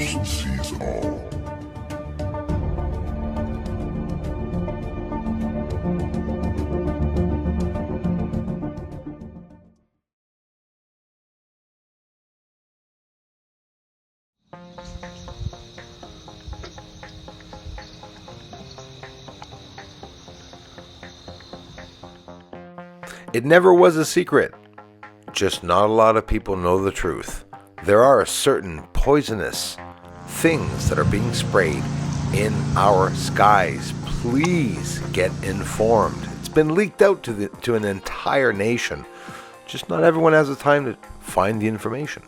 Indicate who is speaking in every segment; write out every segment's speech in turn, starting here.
Speaker 1: hears and sees it all.
Speaker 2: It never was a secret. Just not a lot of people know the truth. There are certain poisonous things that are being sprayed in our skies. Please get informed. It's been leaked out to an entire nation. Just not everyone has the time to find the information.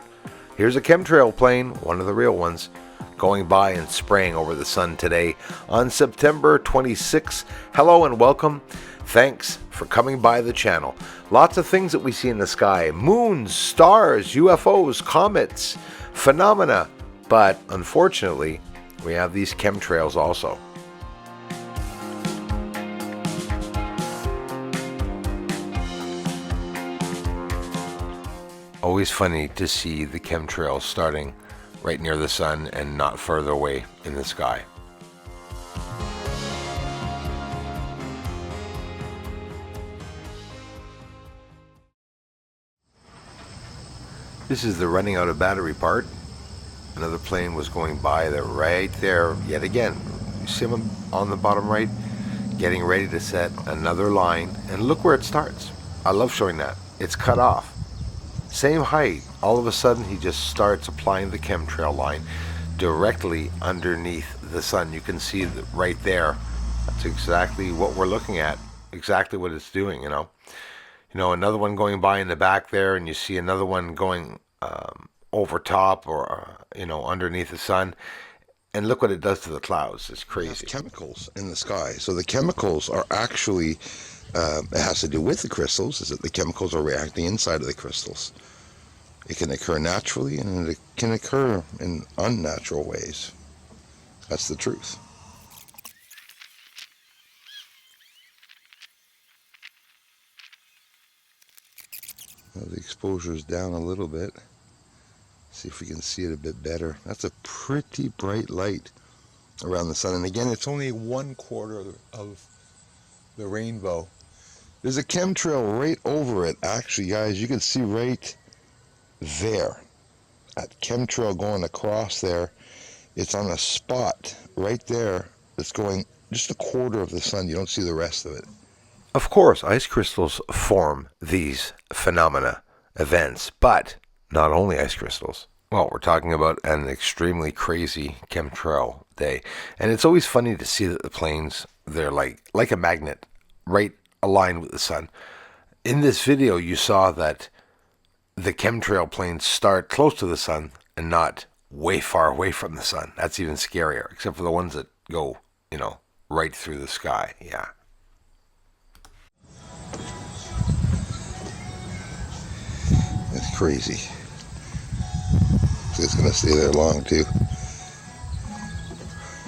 Speaker 2: Here's a chemtrail plane, one of the real ones, going by and spraying over the sun today on September 26th. Hello and welcome. Thanks for coming by the channel. Lots of things that we see in the sky. Moons, stars, UFOs, comets, phenomena. But unfortunately, we have these chemtrails also. Always funny to see the chemtrails starting right near the sun and not further away in the sky. This is the running out of battery part. Another plane was going by there, right there, yet again. You see him on the bottom right, getting ready to set another line, and look where it starts. I love showing that. It's cut off. Same height. All of a sudden, he just starts applying the chemtrail line directly underneath the sun. You can see that right there. That's exactly what we're looking at. Exactly what it's doing, you know. Another one going by in the back there, and you see another one going over top or, underneath the sun. And look what it does to the clouds. It's crazy.
Speaker 3: It has chemicals in the sky. So the chemicals are actually, it has to do with the crystals, is that the chemicals are reacting inside of the crystals. It can occur naturally, and it can occur in unnatural ways. That's the truth. Now the exposure is down a little bit. See if we can see it a bit better. That's a pretty bright light around the sun. And again, it's only 1/4 of the rainbow. There's a chemtrail right over it. Actually, guys, you can see right there. That chemtrail going across there. It's on a spot right there that's going just 1/4 of the sun. You don't see the rest of it.
Speaker 2: Of course, ice crystals form these phenomena, events, but not only ice crystals. Well, we're talking about an extremely crazy chemtrail day. And it's always funny to see that the planes, they're like a magnet, right aligned with the sun. In this video, you saw that the chemtrail planes start close to the sun and not way far away from the sun. That's even scarier, except for the ones that go, right through the sky. Yeah.
Speaker 3: It's crazy. It's going to stay there long, too.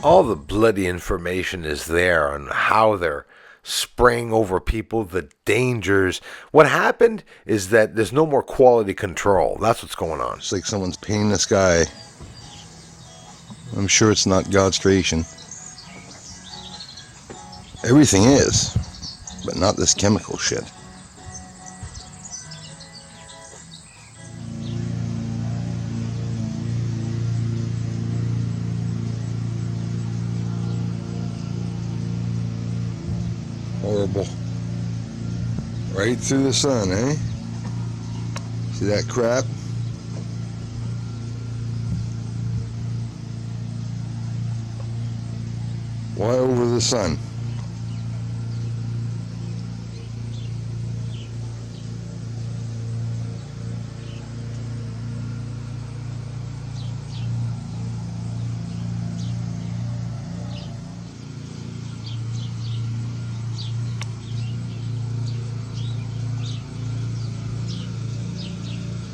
Speaker 2: All the bloody information is there on how they're spraying over people, the dangers. What happened is that there's no more quality control. That's what's going on.
Speaker 3: It's like someone's painting the sky. I'm sure it's not God's creation. Everything is, but not this chemical shit. Horrible. Right through the sun, eh? See that crap? Why over the sun?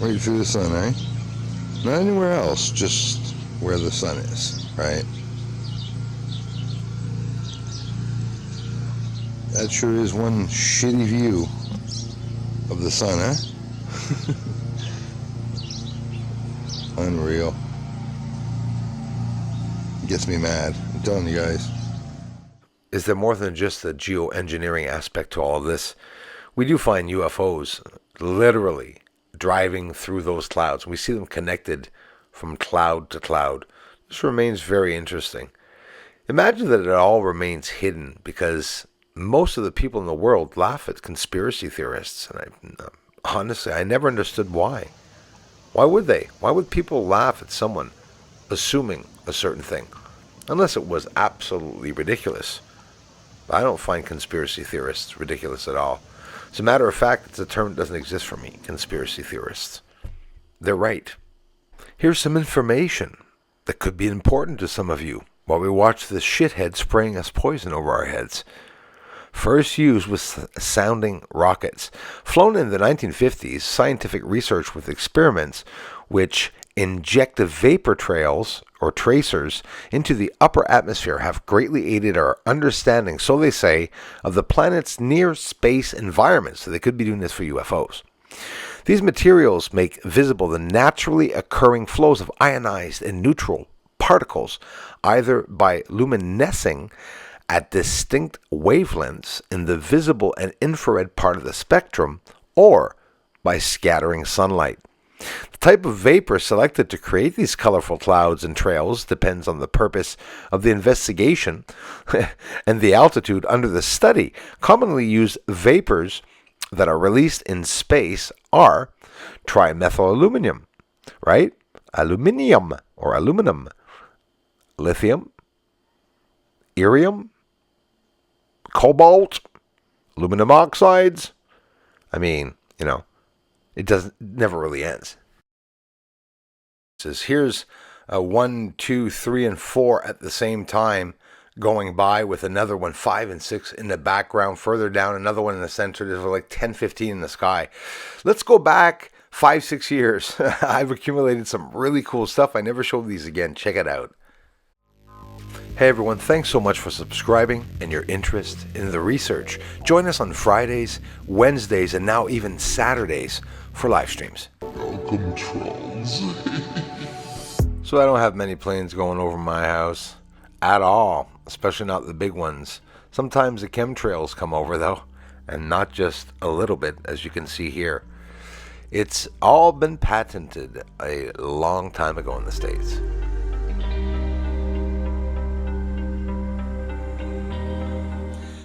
Speaker 3: Right through the sun, eh? Not anywhere else, just where the sun is, right? That sure is one shitty view of the sun, huh? Unreal. gets me mad. I'm telling you guys.
Speaker 2: Is there more than just the geoengineering aspect to all of this? We do find UFOs literally driving through those clouds. We see them connected from cloud to cloud. This remains very interesting. Imagine that it all remains hidden because most of the people in the world laugh at conspiracy theorists. And honestly, I never understood why. Why would they? Why would people laugh at someone assuming a certain thing? Unless it was absolutely ridiculous. I don't find conspiracy theorists ridiculous at all. As a matter of fact, it's a term that doesn't exist for me, conspiracy theorists. They're right. Here's some information that could be important to some of you while we watch this shithead spraying us poison over our heads. First used with sounding rockets. Flown in the 1950s, scientific research with experiments which inject the vapor trails or tracers into the upper atmosphere have greatly aided our understanding, so they say, of the planet's near space environment. So they could be doing this for UFOs. These materials make visible the naturally occurring flows of ionized and neutral particles, either by luminescing at distinct wavelengths in the visible and infrared part of the spectrum, or by scattering sunlight. The type of vapor selected to create these colorful clouds and trails depends on the purpose of the investigation and the altitude under the study. Commonly used vapors that are released in space are trimethylaluminum, right? Aluminium or aluminum, lithium, irium, cobalt, aluminum oxides. I mean, it never really ends. Here's 1, 2, 3, and 4 at the same time going by, with another one 5 and 6 in the background. Further down, another one in the center. There's like 10, 15 in the sky. Let's go back 5, 6 years. I've accumulated some really cool stuff. I never showed these again. Check it out. Hey everyone, thanks so much for subscribing and your interest in the research. Join us on Fridays, Wednesdays, and now even Saturdays for live streams.
Speaker 3: Welcome, trolls.
Speaker 2: So I don't have many planes going over my house at all, especially not the big ones. Sometimes the chemtrails come over though, and not just a little bit, as you can see here. It's all been patented a long time ago in the States.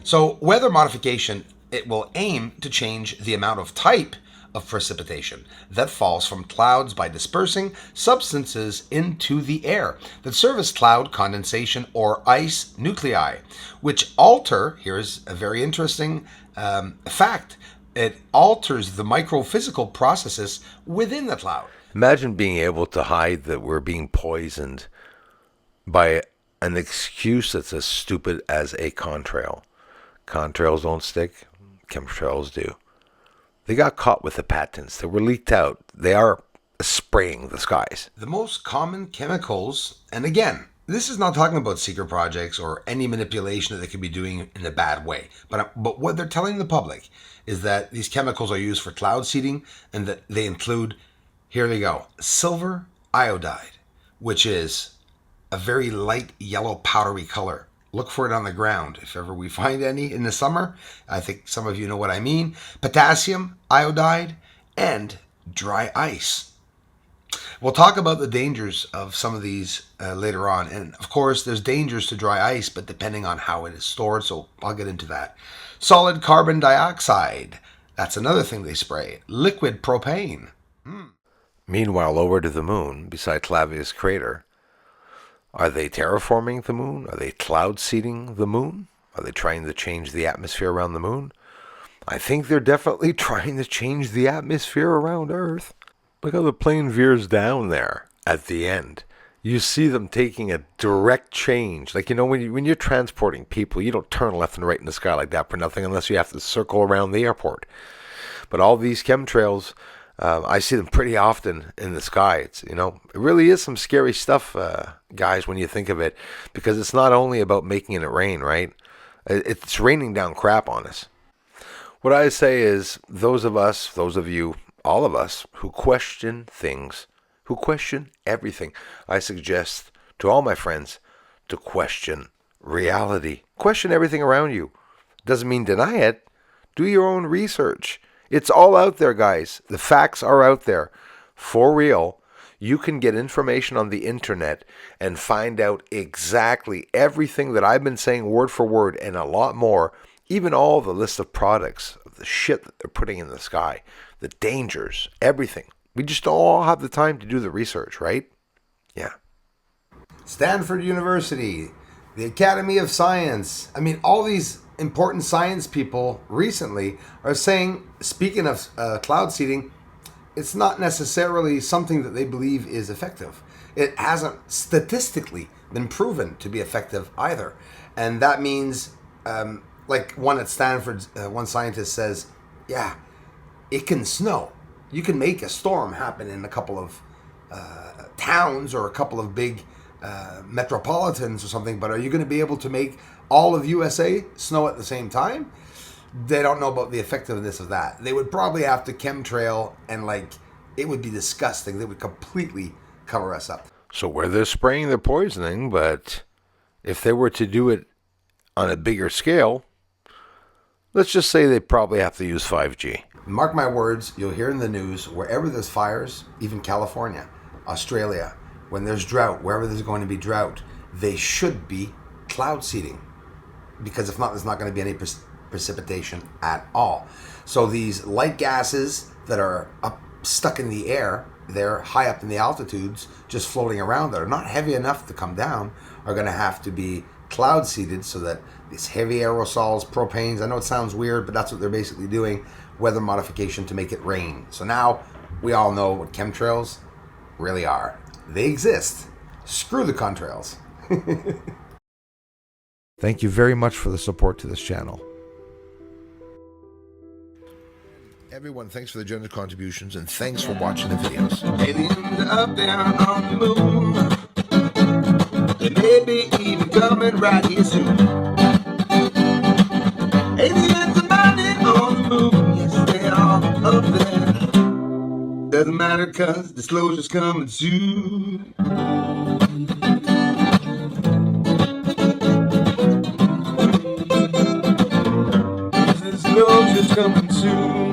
Speaker 1: So weather modification, it will aim to change the amount of type of precipitation that falls from clouds by dispersing substances into the air that serve as cloud condensation or ice nuclei, which alter, here's a very interesting fact, it alters the microphysical processes within the cloud.
Speaker 2: Imagine being able to hide that we're being poisoned by an excuse that's as stupid as a contrail. Contrails don't stick, chemtrails do. They got caught with the patents. They were leaked out. They are spraying the skies.
Speaker 1: The most common chemicals, and again, this is not talking about secret projects or any manipulation that they could be doing in a bad way. But what they're telling the public is that these chemicals are used for cloud seeding, and that they include, here they go, silver iodide, which is a very light yellow powdery color. Look for it on the ground if ever we find any in the summer. I think some of you know what I mean. Potassium iodide and dry ice. We'll talk about the dangers of some of these later on. And of course, there's dangers to dry ice, but depending on how it is stored. So I'll get into that. Solid carbon dioxide. That's another thing they spray. Liquid propane.
Speaker 2: Meanwhile, over to the moon, beside Clavius crater, are they terraforming the moon? Are they cloud seeding the moon? Are they trying to change the atmosphere around the moon? I think they're definitely trying to change the atmosphere around Earth. Look how the plane veers down there at the end. You see them taking a direct change. Like, when you're transporting people, you don't turn left and right in the sky like that for nothing unless you have to circle around the airport. But all these chemtrails, I see them pretty often in the sky. It really is some scary stuff, guys, when you think of it, because it's not only about making it rain, right? It's raining down crap on us. What I say is, those of you, all of us, who question things, who question everything, I suggest to all my friends to question reality. Question everything around you. Doesn't mean deny it. Do your own research. It's all out there, guys. The facts are out there. For real. You can get information on the internet and find out exactly everything that I've been saying word for word and a lot more. Even all the list of products, of the shit that they're putting in the sky, the dangers, everything. We just don't all have the time to do the research, right? Yeah.
Speaker 1: Stanford University, the Academy of Science. I mean, all these important science people recently are saying, speaking of cloud seeding, it's not necessarily something that they believe is effective. It hasn't statistically been proven to be effective either. And that means, like one at Stanford, one scientist says, yeah, it can snow. You can make a storm happen in a couple of towns or a couple of big metropolitans or something, but are you going to be able to make all of USA snow at the same time? They don't know about the effectiveness of that. They would probably have to chemtrail, and it would be disgusting. They would completely cover us up.
Speaker 2: So where they're spraying, they're poisoning, but if they were to do it on a bigger scale, let's just say they probably have to use 5G.
Speaker 1: Mark my words, you'll hear in the news, wherever there's fires, even California, Australia, when there's drought, wherever there's going to be drought, they should be cloud seeding. Because if not, there's not going to be any precipitation at all. So these light gases that are stuck in the air, they're high up in the altitudes, just floating around, that are not heavy enough to come down, are going to have to be cloud seeded so that these heavy aerosols, propanes, I know it sounds weird, but that's what they're basically doing, weather modification to make it rain. So now we all know what chemtrails really are. They exist. Screw the contrails.
Speaker 4: Thank you very much for the support to this channel.
Speaker 2: Everyone, thanks for the generous contributions, and thanks for watching the videos.
Speaker 5: Aliens are up there on the moon. They may be even coming right here soon. Aliens are landing on the moon. Yes, they are up there. Doesn't matter, cause disclosure's coming soon. Disclosure's coming soon.